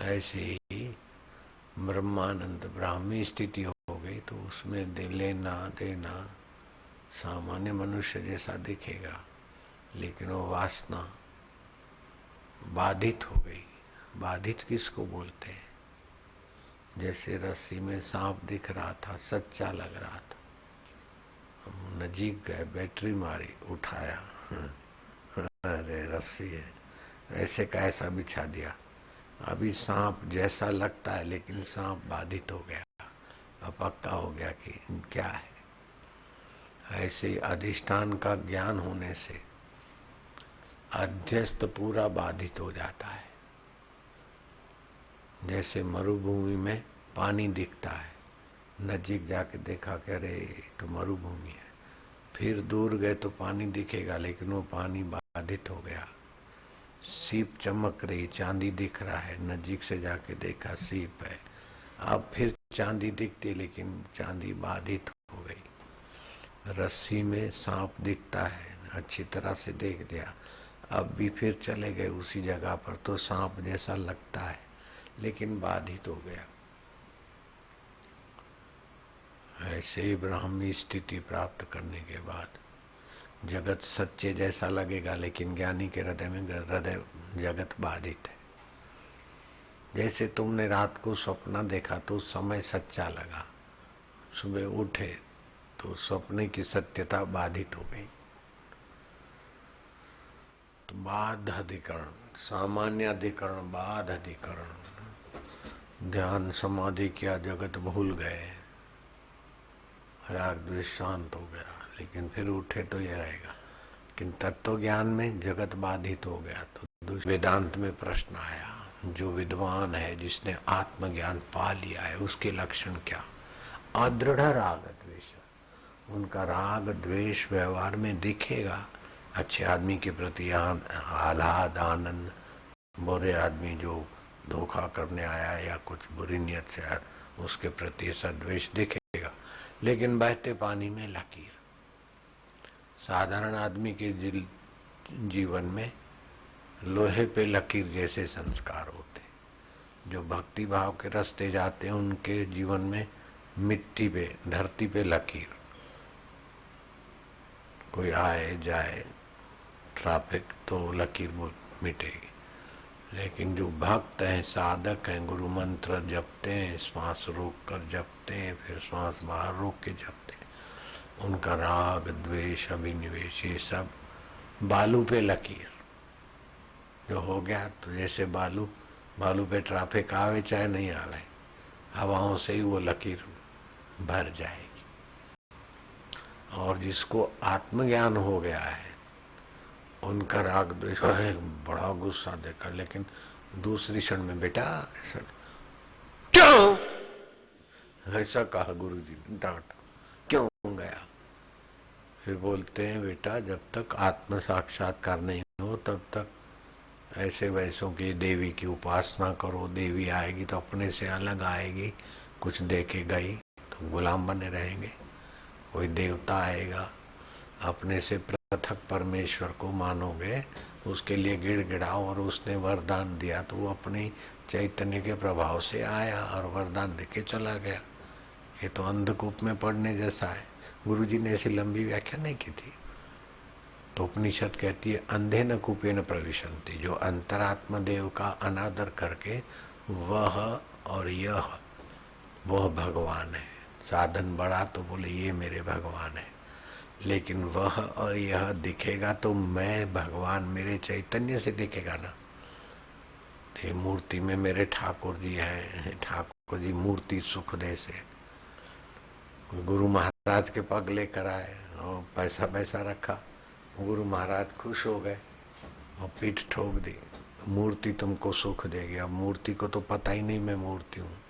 ऐसे ही ब्रह्मानंद ब्राह्मी स्थिति हो गई तो उसमें लेना देना सामान्य मनुष्य जैसा दिखेगा, लेकिन वो वासना बाधित हो गई। बाधित किसको बोलते हैं? जैसे रस्सी में सांप दिख रहा था, सच्चा लग रहा था, हम नजीक गए, बैटरी मारी, उठाया अरे रस्सी है, ऐसे का ऐसा बिछा दिया। अभी सांप जैसा लगता है, लेकिन सांप बाधित हो गया, अब पक्का हो गया कि क्या है। ऐसे ही अधिष्ठान का ज्ञान होने से अध्यस्त पूरा बाधित हो जाता है। जैसे मरुभूमि में पानी दिखता है, नजीक जाके देखा कि अरे तो मरुभूमि है, फिर दूर गए तो पानी दिखेगा, लेकिन वो पानी बाधित हो गया। सीप चमक रही, चांदी दिख रहा है, नजीक से जाके देखा सीप है, अब फिर चांदी दिखती, लेकिन चांदी बाधित हो गई। रस्सी में सांप दिखता है, अच्छी तरह से देख लिया, अब भी फिर चले गए उसी जगह पर, तो सांप जैसा लगता है, लेकिन बाधित हो गया। ऐसे ही ब्राह्मी स्थिति प्राप्त करने के बाद जगत सच्चे जैसा लगेगा, लेकिन ज्ञानी के हृदय में जगत बाधित है। जैसे तुमने रात को सपना देखा तो समय सच्चा लगा, सुबह उठे तो सपने की सत्यता बाधित हो गई। तो बाध अधिकरण, सामान्य अधिकरण, बाध अधिकरण। ध्यान समाधि किया, जगत भूल गए, राग द्वेष शांत हो गया, लेकिन फिर उठे तो ये रहेगा। लेकिन तत्व ज्ञान में जगत बाधित हो गया। तो वेदांत में प्रश्न आया, जो विद्वान है, जिसने आत्मज्ञान पा लिया है, उसके लक्षण क्या? अदृढ़ राग द्वेष, उनका राग द्वेष व्यवहार में दिखेगा। अच्छे आदमी के प्रति आह्लाद आनंद, बुरे आदमी जो धोखा करने आया या कुछ बुरी नियत से आया, उसके प्रति ऐसा द्वेष दिखेगा, लेकिन बहते पानी में लकीर। साधारण आदमी के जीवन में लोहे पे लकीर जैसे संस्कार होते, जो भक्ति भाव के रास्ते जाते हैं उनके जीवन में मिट्टी पे, धरती पे लकीर। कोई आए जाए ट्रैफिक तो लकीर मिटेगी, लेकिन जो भक्त हैं, साधक हैं, गुरु मंत्र जपते हैं, श्वास रोक कर जपते हैं, फिर श्वास बाहर रोक के जपते हैं, उनका राग द्वेष अभिनिवेश ये सब बालू पे लकीर जो हो गया। तो जैसे बालू पे ट्रैफिक आवे चाहे नहीं आवे, हवाओं से ही वो लकीर भर जाएगी। और जिसको आत्मज्ञान हो गया है, उनका राग द्वेष, बड़ा गुस्सा देखा, लेकिन दूसरी क्षण में बेटा ऐसा क्यों, ऐसा कहा गुरुजी ने, डांट क्यों गया। फिर बोलते हैं बेटा जब तक आत्म साक्षात्कार नहीं हो तब तक ऐसे वैसों की देवी की उपासना करो, देवी आएगी तो अपने से अलग आएगी, कुछ देके गई तो गुलाम बने रहेंगे। कोई देवता आएगा, अपने से पृथक परमेश्वर को मानोगे, उसके लिए गिड़गिड़ाओ और उसने वरदान दिया तो वो अपने चैतन्य के प्रभाव से आया और वरदान देके चला गया। ये तो अंधकूप में पढ़ने जैसा है। गुरुजी ने ऐसी लंबी व्याख्या नहीं की थी। तो उपनिषद कहती है अंधे न कूपे न प्रविशन्ति, जो अंतरात्मा देव का अनादर करके वह और यह वह भगवान है। साधन बढ़ा तो बोले ये मेरे भगवान है, लेकिन वह और यह दिखेगा तो मैं भगवान मेरे चैतन्य से दिखेगा ना। ये मूर्ति में मेरे ठाकुर जी हैं, ठाकुर जी मूर्ति सुख दे से। गुरु महाराज के पग लेकर आए और पैसा रखा, गुरु महाराज खुश हो गए और पीठ ठोक दी, मूर्ति तुमको सुख देगी। अब मूर्ति को तो पता ही नहीं मैं मूर्ति हूँ,